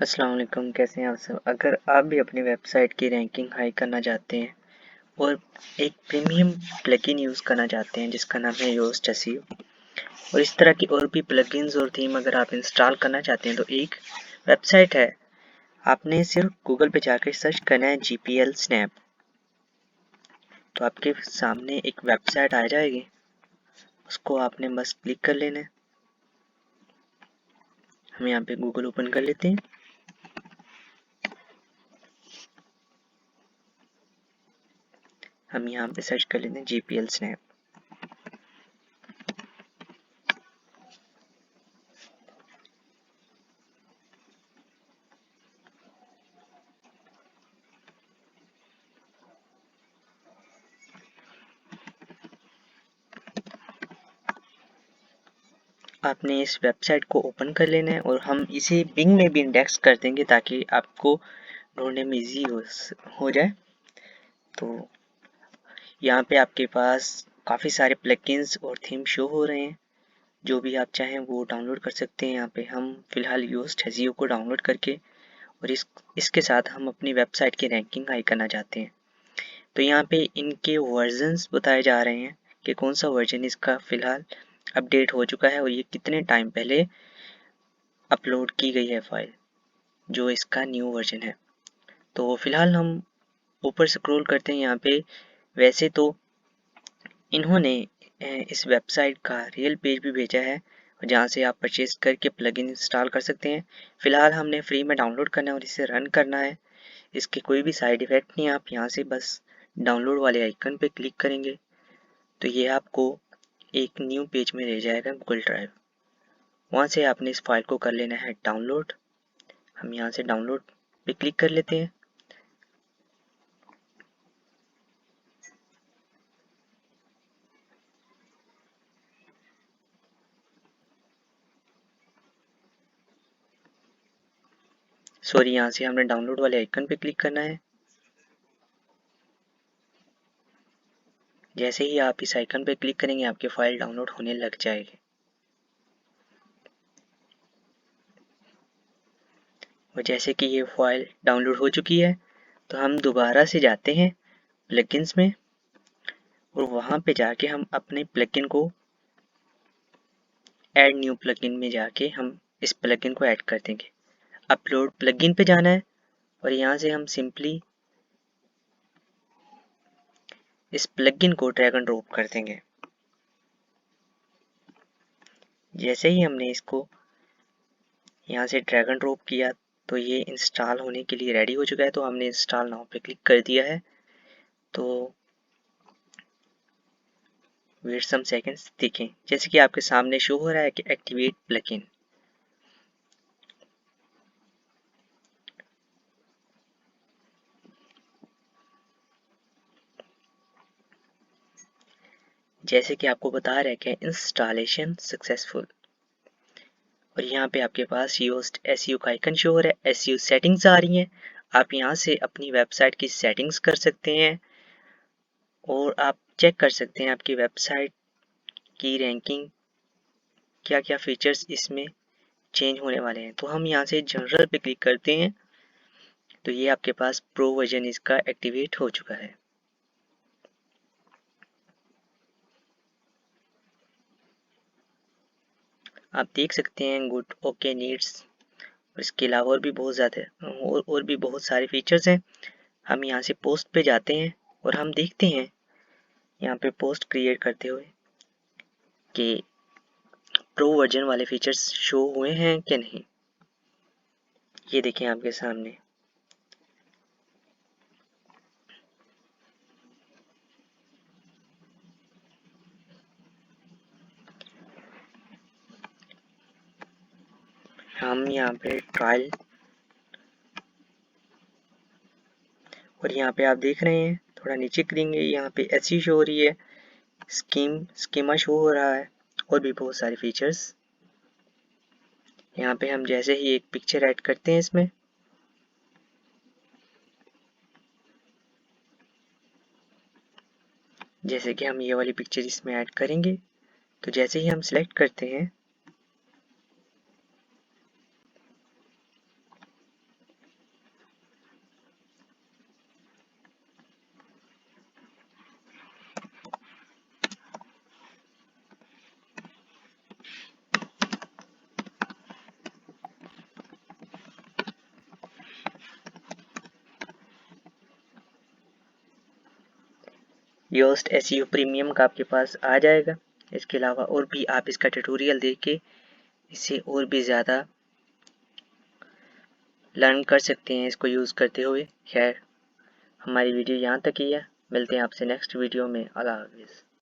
अस्सलाम वालेकुम, कैसे हैं आप सब। अगर आप भी अपनी वेबसाइट की रैंकिंग हाई करना चाहते हैं और एक प्रीमियम प्लगइन यूज़ करना चाहते हैं जिसका नाम है योस्ट एसईओ, और इस तरह की और भी प्लगइन्स और थीम अगर आप इंस्टॉल करना चाहते हैं तो एक वेबसाइट है। आपने सिर्फ गूगल पे जाकर सर्च करना है GPL स्नैप, तो आपके सामने एक वेबसाइट आ जाएगी। उसको आपने बस क्लिक कर लेना है। हम यहाँ पे गूगल ओपन कर लेते हैं। हम यहाँ पे सर्च कर लेते हैं GPL स्नैप। आपने इस वेबसाइट को ओपन कर लेना है और हम इसे बिंग में भी इंडेक्स कर देंगे ताकि आपको ढूंढने में इजी हो जाए। तो यहाँ पे आपके पास काफ़ी सारे प्लगइन्स और थीम शो हो रहे हैं। जो भी आप चाहें वो डाउनलोड कर सकते हैं। यहाँ पे हम फिलहाल योस्ट एसईओ को डाउनलोड करके और इसके साथ हम अपनी वेबसाइट की रैंकिंग हाई करना चाहते हैं। तो यहाँ पे इनके वर्जन्स बताए जा रहे हैं कि कौन सा वर्जन इसका फ़िलहाल अपडेट हो चुका है और ये कितने टाइम पहले अपलोड की गई है फाइल, जो इसका न्यू वर्जन है। तो फिलहाल हम ऊपर स्क्रॉल करते हैं। यहाँ पे वैसे तो इन्होंने इस वेबसाइट का रियल पेज भी भेजा है जहाँ से आप परचेज करके प्लगइन इंस्टॉल कर सकते हैं। फिलहाल हमने फ्री में डाउनलोड करना है और इसे रन करना है। इसके कोई भी साइड इफ़ेक्ट नहीं है। आप यहाँ से बस डाउनलोड वाले आइकन पे क्लिक करेंगे तो ये आपको एक न्यू पेज में ले जाएगा गूगल ड्राइव। वहाँ से आपने इस फाइल को कर लेना है डाउनलोड। हम यहाँ से डाउनलोड पे क्लिक कर लेते हैं। सॉरी, यहाँ से हमने डाउनलोड वाले आइकन पे क्लिक करना है। जैसे ही आप इस आइकन पे क्लिक करेंगे आपकी फाइल डाउनलोड होने लग जाएगी। और जैसे कि ये फाइल डाउनलोड हो चुकी है तो हम दोबारा से जाते हैं प्लगइन्स में और वहाँ पे जाके हम अपने प्लगइन को ऐड न्यू प्लगइन में जाके हम इस प्लगइन को ऐड कर देंगे। अपलोड प्लगइन पे जाना है और यहाँ से हम सिंपली इस प्लगइन को ड्रैग एंड ड्रॉप कर देंगे। जैसे ही हमने इसको यहाँ से ड्रैग एंड ड्रॉप किया तो ये इंस्टॉल होने के लिए रेडी हो चुका है। तो हमने इंस्टॉल नाउ पे क्लिक कर दिया है। तो वेट सम सेकंड्स, देखें जैसे कि आपके सामने शो हो रहा है कि एक्टिवेट प्लगइन। जैसे कि आपको बता रहा है कि इंस्टॉलेशन सक्सेसफुल, और यहाँ पे आपके पास योस्ट एसईओ का आइकन शो हो रहा है। एसईओ सेटिंग्स आ रही हैं। आप यहाँ से अपनी वेबसाइट की सेटिंग्स कर सकते हैं और आप चेक कर सकते हैं आपकी वेबसाइट की रैंकिंग क्या क्या फीचर्स इसमें चेंज होने वाले हैं। तो हम यहाँ से जनरल पे क्लिक करते हैं तो ये आपके पास प्रो वर्जन इसका एक्टिवेट हो चुका है। आप देख सकते हैं गुड, ओके, नीड्स, और इसके अलावा और भी बहुत ज़्यादा और भी बहुत सारे फीचर्स हैं। हम यहाँ से पोस्ट पे जाते हैं और हम देखते हैं यहाँ पे पोस्ट क्रिएट करते हुए कि प्रो वर्जन वाले फीचर्स शो हुए हैं कि नहीं। ये देखें आपके सामने। हम यहाँ पे ट्रायल, और यहाँ पे आप देख रहे हैं थोड़ा नीचे करेंगे यहाँ पे एसई शो हो रही है, स्कीमा शो हो रहा है और भी बहुत सारे फीचर्स। यहाँ पे हम जैसे ही एक पिक्चर ऐड करते हैं इसमें, जैसे कि हम ये वाली पिक्चर इसमें ऐड करेंगे तो जैसे ही हम सिलेक्ट करते हैं योस्ट एसईओ प्रीमियम का आपके पास आ जाएगा। इसके अलावा और भी आप इसका ट्यूटोरियल देख के इसे और भी ज़्यादा लर्न कर सकते हैं इसको यूज़ करते हुए। खैर, हमारी वीडियो यहाँ तक ही है। मिलते हैं आपसे नेक्स्ट वीडियो में। अल्लाह हाफिज़।